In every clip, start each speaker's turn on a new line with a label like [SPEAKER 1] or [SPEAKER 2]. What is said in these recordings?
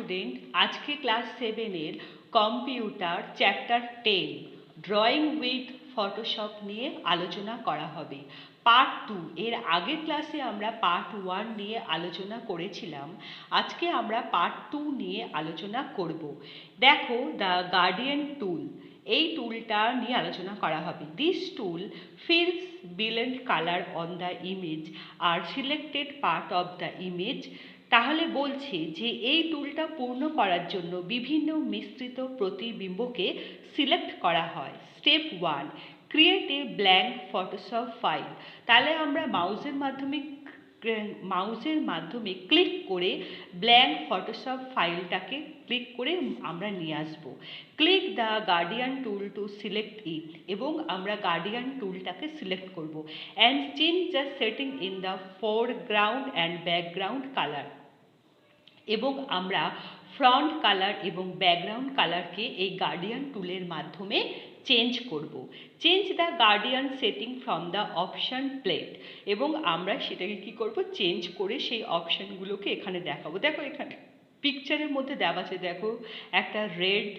[SPEAKER 1] Student, আজকে class 7-এর computer chapter 10 drawing with Photoshop নিয়ে আলোচনা করা হবে। পার্ট 2 এর আগের ক্লাসে আমরা পার্ট 1 নিয়ে আলোচনা করেছিলাম। আজকে আমরা পার্ট 2 নিয়ে আলোচনা করব। দেখো, দ্য গার্ডিয়ান টুল, এই টুলটা নিয়ে আলোচনা করা হবে। This tool fills blend color on the image are selected part of the image. তাহলে বলছে যে এই টুলটা পূর্ণ করার জন্য বিভিন্ন মিশ্রিত প্রতিবিম্বকে সিলেক্ট করা হয়। Step 1, create a blank Photoshop file. তাহলে আমরা মাউসের মাধ্যমে ক্লিক করে ব্ল্যাঙ্ক ফটোশপ ফাইলটাকে ক্লিক করে আমরা নিয়ে আসবো। Click the gradient tool to select it, এবং আমরা গার্ডিয়ান টুলটাকে সিলেক্ট করব। And change the setting in the foreground and background colour, এবং আমরা ফ্রন্ট কালার এবং ব্যাকগ্রাউন্ড কালারকে এই গার্ডিয়ান টুলের মাধ্যমে চেঞ্জ করব। Change the gradient setting from the option plate, এবং আমরা সেটাকে কি করব, চেঞ্জ করে সেই অপশানগুলোকে এখানে দেখাবো। দেখো এখানে পিকচারের মধ্যে দেওয়া আছে, দেখো একটা রেড,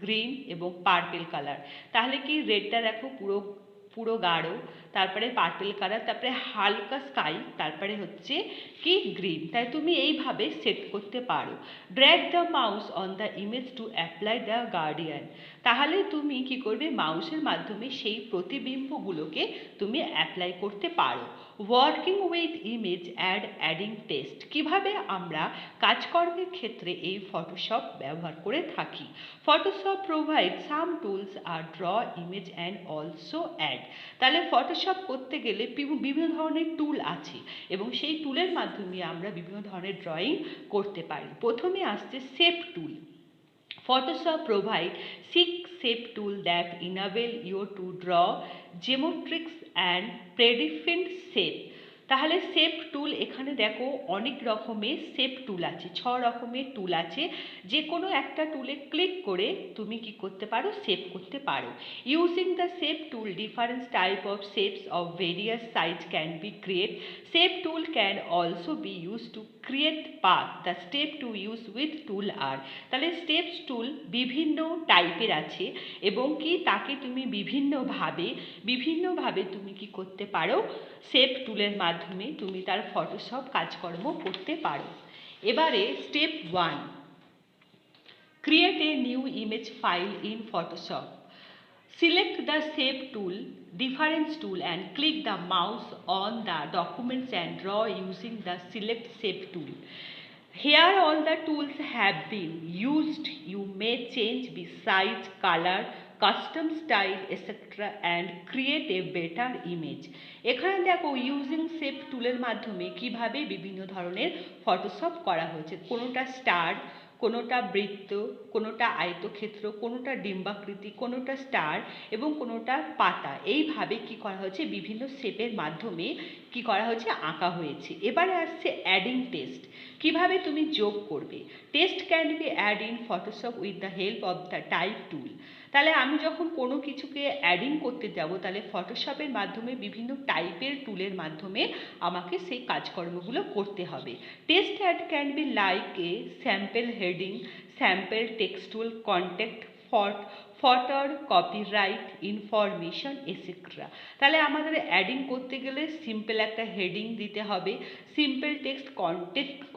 [SPEAKER 1] গ্রিন এবং পার্পেল কালার। তাহলে কি রেডটা দেখো পুরো গাঢ়, তারপরে পার্পেল কালার, তারপরে হালকা স্কাই, তারপরে হচ্ছে কি গ্রিন। তাই তুমি এইভাবে সেট করতে পারো। Drag the mouse on the image to apply the guardian. তাহলে তুমি কি করবে, মাউসের মাধ্যমে সেই প্রতিবিম্বগুলোকে তুমি অ্যাপ্লাই করতে পারো। Working with image adding text, কিভাবে আমরা কাজকর্মের ক্ষেত্রে এই ফটোশপ ব্যবহার করে থাকি। ফটোশপ প্রোভাইড সাম টুলস আর draw image and also add. তাহলে ফটোশপ করতে গেলে বিভিন্ন ধরনের টুল আছে, এবং সেই টুলের মাধ্যমে আমরা বিভিন্ন ধরনের ড্রয়িং করতে পারি। প্রথমে আসছে shape tool. Photoshop provide 6 shape tools that enable you to draw geometric and predefined shape. তাহলে শেপ টুল, এখানে দেখো অনেক রকমের শেপ টুল আছে, 6 রকমের টুল আছে। যে কোনো একটা টুলে ক্লিক করে তুমি কি করতে পারো, শেপ করতে পারো। Using the shape tool different type of shapes of various size can be create. Shape tool can also be use to create path. The step to use with tool are, তাহলে steps টুল বিভিন্ন টাইপের আছে, এবং কি তাকে তুমি বিভিন্নভাবে তুমি কি করতে পারো, শেপ টুলের মাধ্যমে তুমি তার ফটোশপ কাজকর্ম করতে পারো। এবারে step 1, create a new image file in Photoshop. Select the shape tool, difference tool, and click the mouse on the documents and draw using the select shape tool. Here all the tools have been used. You may change the size, color, custom style, etc. and create a better image. এখানে দেখো using shape টুলের মাধ্যমে কিভাবে বিভিন্ন ধরনের Photoshop করা হয়েছে। কোনোটা স্টার, কোনোটা বৃত্ত, কোনোটা আয়তক্ষেত্র, কোনোটা ডিম্বাকৃতি, কোনোটা স্টার এবং কোনোটা পাতা। এইভাবে কি করা হয়েছে, বিভিন্ন শেপের মাধ্যমে কি করা হয়েছে, আঁকা হয়েছে। এবারে আসছে অ্যাডিং টেক্সট, কিভাবে তুমি যোগ করবে। Text can be add in Photoshop with the help of the type tool. তাহলে আমি যখন কোনো কিছুকে অ্যাডিং করতে যাব, তাহলে ফটোশপের মাধ্যমে বিভিন্ন টাইপের টুলের মাধ্যমে আমাকে সেই কাজকর্মগুলো করতে হবে। Text add can be like a sample heading, sample textual content, ফটোর কপিরাইট ইনফরমেশন এটসেট্রা। তাহলে আমাদের অ্যাডিং করতে গেলে সিম্পল একটা হেডিং দিতে হবে, সিম্পল টেক্সট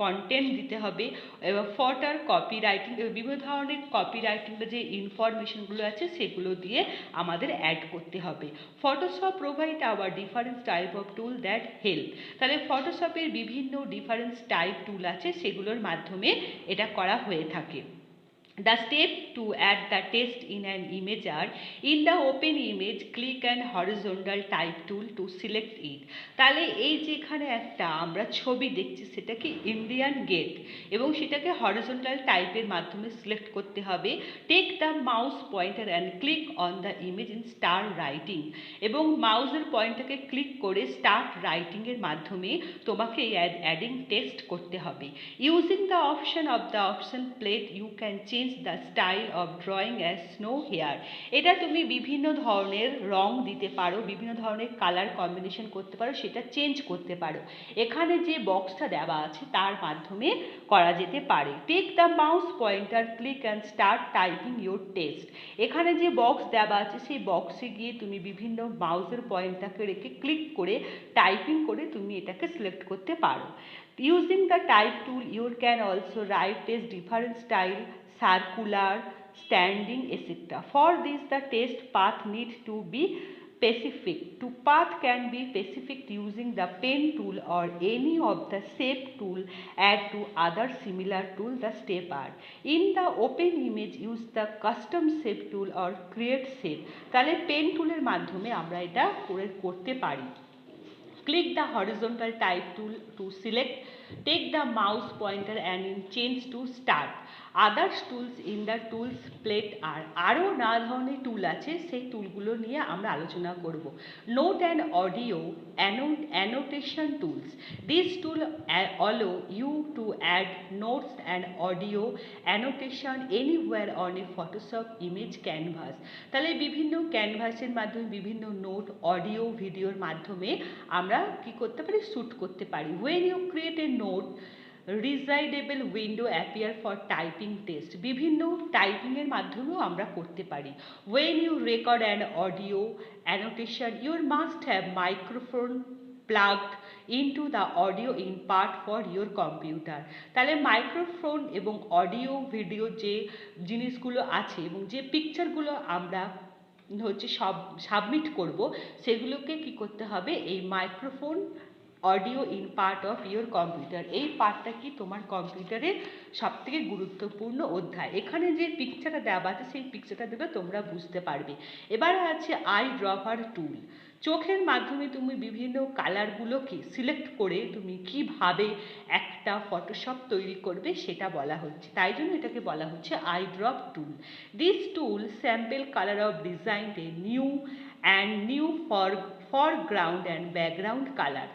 [SPEAKER 1] কন্টেন্ট দিতে হবে, এবং ফটোর কপিরাইটিং, বিভিন্ন ধরনের কপিরাইটিংয়ের যে ইনফরমেশনগুলো আছে সেগুলো দিয়ে আমাদের অ্যাড করতে হবে। Photoshop provide our different type of tool that help. তাহলে ফটোশপের বিভিন্ন ডিফারেন্ট টাইপ টুল আছে, সেগুলোর মাধ্যমে এটা করা হয়ে থাকে। The step to add the text in an image are, in the open image click an horizontal type tool to select it. তাহলে এই যে এখানে একটা আমরা ছবি দেখছি, সেটা কি ইন্ডিয়ান গেট, এবং সেটাকে হরিজন্টাল টাইপের মাধ্যমে সিলেক্ট করতে হবে। Take the mouse pointer and click on the image in star writing, এবং মাউসের পয়েন্টটাকে ক্লিক করে স্টার্ট রাইটিংয়ের মাধ্যমে তোমাকে অ্যাডিং টেক্সট করতে হবে। Using the option of the option plate you can change the style of drawing as snow here. এটা তুমি বিভিন্ন ধরনের রং দিতে পারো, বিভিন্ন ধরনের কালার কম্বিনেশন করতে পারো, সেটা চেঞ্জ করতে পারো। এখানে যে বক্সটা দেওয়া আছে তার মাধ্যমে করা যেতে পারে। Take the mouse pointer, click and start typing your text. এখানে যে বক্স দেওয়া আছে সেই বক্সে গিয়ে তুমি বিভিন্ন মাউসের পয়েন্টটাকে রেখে ক্লিক করে টাইপিং করে তুমি এটাকে সিলেক্ট করতে পারো। Using the type tool, you can also write text different style, circular, standing, etc. For this, the text path need to be specific. To path can be specific using the pen tool or any of the shape tool. Add to other similar tool the step art. In the open image, use the custom shape tool or create shape. তাহলে pen টুলের মাধ্যমে আমরা এটা করতে পারি। Click the horizontal type tool to select. Take the mouse pointer and change to start. Other tools in the tools plate are আরও নানা ধরনের টুল আছে, সেই টুলগুলো নিয়ে আমরা আলোচনা করব। Note and audio annotation tools. These tools allow you to add notes and audio annotation anywhere on a Photoshop image canvas. তাহলে বিভিন্ন ক্যানভাসের মাধ্যমে বিভিন্ন নোট, অডিও, ভিডিওর মাধ্যমে আমরা কি করতে পারি, শ্যুট করতে পারি। When you create a note, readable window appear for typing test. বিভিন্ন টাইপিংয়ের মাধ্যমেও আমরা করতে পারি। When you record an audio annotation, you must have microphone plugged into the audio in part for your computer. তাহলে microphone এবং audio video যে জিনিসগুলো আছে এবং যে পিকচারগুলো আমরা সাবমিট করব, সেগুলোকে কি করতে হবে, এই microphone audio in part of your computer, এই পার্টটা কি তোমার কম্পিউটারের সবথেকে গুরুত্বপূর্ণ অধ্যায়। এখানে যে পিকচারটা দেওয়া আছে সেই পিকচারটা দেখলে তোমরা বুঝতে পারবে। এবার আছে আই ড্রপার টুল। চোখের মাধ্যমে তুমি বিভিন্ন কালারগুলোকে সিলেক্ট করে তুমি কিভাবে একটা ফটোশপ তৈরি করবে সেটা বলা হচ্ছে, তাই জন্য এটাকে বলা হচ্ছে I drop tool. This tool sample colour of design a new foreground and background colour.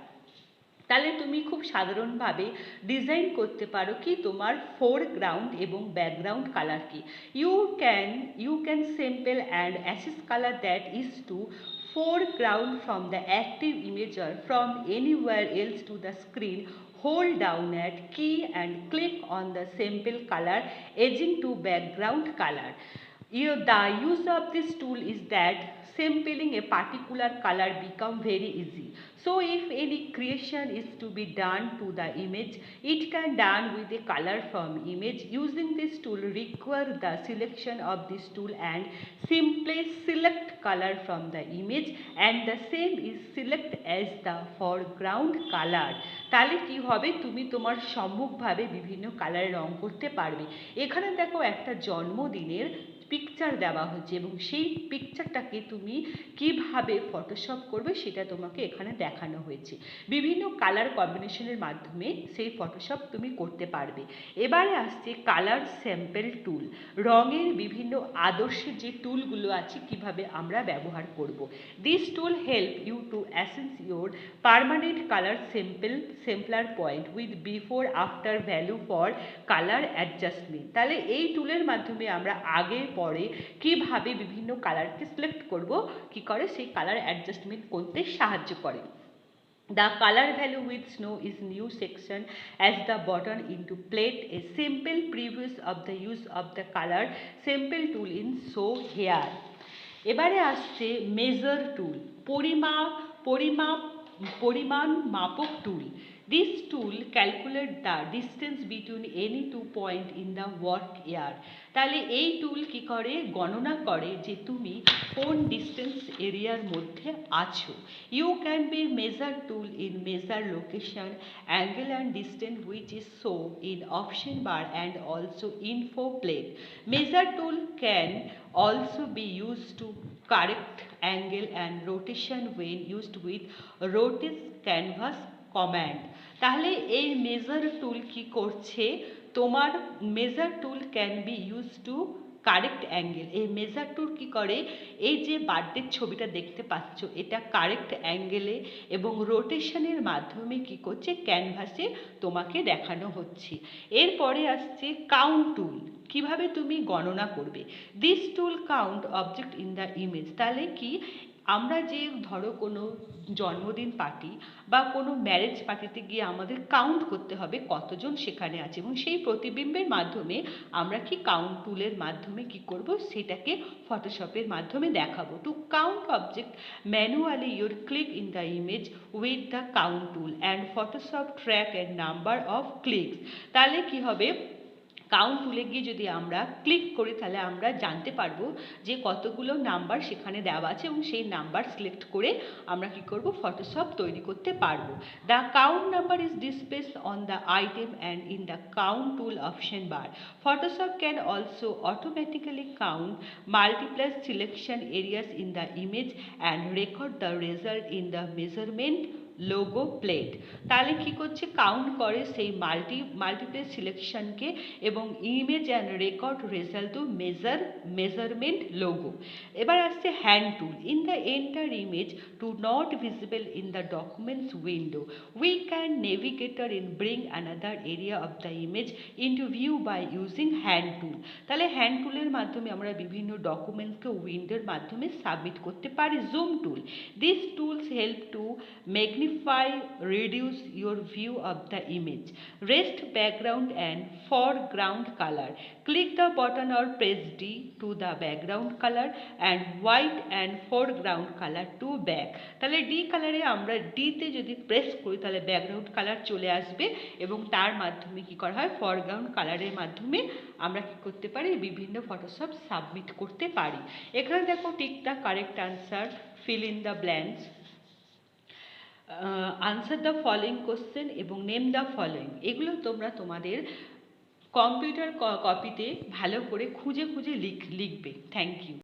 [SPEAKER 1] তাহলে তুমি খুব সাধারণভাবে ডিজাইন করতে পারো কি তোমার ফোরগ্রাউন্ড এবং ব্যাকগ্রাউন্ড কালারকে। You can sample and assess colour that is to foreground from the active image or from anywhere else to the screen. Hold down at key and click on the sample color edging to background color. The use of this tool is that sampling a particular color become very easy. So if any creation is to be done to the image, it can done with a color from image. Using this tool require the selection of this tool and simply select color from the image and the same is select as the foreground color. তাহলে কি হবে, তুমি তোমার সম্মুখভাবে বিভিন্ন কালারে রং করতে পারবে। এখানে দেখো একটা জন্মদিনের পিকচার দেওয়া হচ্ছে এবং সেই পিকচারটাকে তুমি কিভাবে ফটোশপ করবে সেটা তোমাকে এখানে দেখানো হয়েছে। বিভিন্ন কালার কম্বিনেশনের মাধ্যমে সেই ফটোশপ তুমি করতে পারবে। এবারে আসছে কালার স্যাম্পল টুল। রঙের বিভিন্ন আদর্শের যে টুলগুলো আছে কিভাবে আমরা ব্যবহার করব। This tool help you to assess your permanent colour sampler point with before after value for colour adjustment. তাহলে এই টুলের মাধ্যমে আমরা আগে পরে কিভাবে বিভিন্ন কালারকে সিলেক্ট করব, কি করে সেই কালার অ্যাডজাস্টমেন্ট করতে সাহায্য করে। The color value with snow is new section as the button into plate a simple preview of the use of the color sample tool in show here. এবারে আসছে মেজার টুল, পরিমাণ মাপক টুল। This tool calculate the distance between any 2 points in the work area. তাহলে এই টুল কি করে, গণনা করে যে তুমি কোন ডিস্টেন্স এরিয়ার মধ্যে আছো। You can be measure tool in measure location angle and distance which is show in option bar and also info plate. Measure tool can also be used to correct angle and rotation when used with rotate canvas command. তাহলে এই measure টুল কি করছে, তোমার measure tool can be use two correct angle. এই measure টুল কী করে, এই যে বার্থডের ছবিটা দেখতে পাচ্ছ এটা কারেক্ট অ্যাঙ্গেলে এবং রোটেশনের মাধ্যমে কী করছে, ক্যানভাসে তোমাকে দেখানো হচ্ছে। এরপরে আসছে কাউন্ট টুল। কিভাবে তুমি গণনা করবে? This tool count object in the image. তাহলে কি, আমরা যে ধরো কোনো জন্মদিন পার্টি বা কোনো ম্যারেজ পার্টিতে গিয়ে আমাদের কাউন্ট করতে হবে কতজন সেখানে আছে, এবং সেই প্রতিবিম্বের মাধ্যমে আমরা কি কাউন্ট টুলের মাধ্যমে কি করব, সেটাকে ফটোশপের মাধ্যমে দেখাবো। To count object manually your click in the image with the count tool and Photoshop track a number of clicks. তাহলে কি হবে, কাউন্ট টুলে গিয়ে যদি আমরা ক্লিক করি তাহলে আমরা জানতে পারবো যে কতগুলো নাম্বার সেখানে দেওয়া আছে এবং সেই নাম্বার সিলেক্ট করে আমরা কি করব, ফটোশপ তৈরি করতে পারবো। The count number is displayed on the item and in the count tool option bar. Photoshop can also automatically count multiple selection areas in the image and record the result in the measurement log plate. তাহলে কি করছে, count করে সেই multiple সিলেকশনকে এবং image and record result to measurement log. এবার আসছে hand tool. In the entire image to not visible in the documents window we can navigator in bring another area of the image into view by using hand tool. তাহলে hand টুলের মাধ্যমে আমরা বিভিন্ন ডকুমেন্টসকে উইন্ডোর মাধ্যমে submit করতে পারি। Zoom tool. This tools help to magnify, reduce your view of the image. Rest background and foreground color. Click the button or press D to the background color and white and foreground color to back. তাহলে D কালারে আমরা D তে যদি press করি তাহলে background colour চলে আসবে এবং তার মাধ্যমে কি করা হয়, ফরগ্রাউন্ড কালারের মাধ্যমে আমরা কি করতে পারি, বিভিন্ন ফটোশপ সাবমিট করতে পারি। এখানে দেখো tick the correct answer, fill in the blanks, answer the following question এবং নেম দ্য ফলোয়িং। এগুলো তোমরা তোমাদের কম্পিউটার কপিতে ভালো করে খুঁজে খুঁজে লিখবে। Thank you.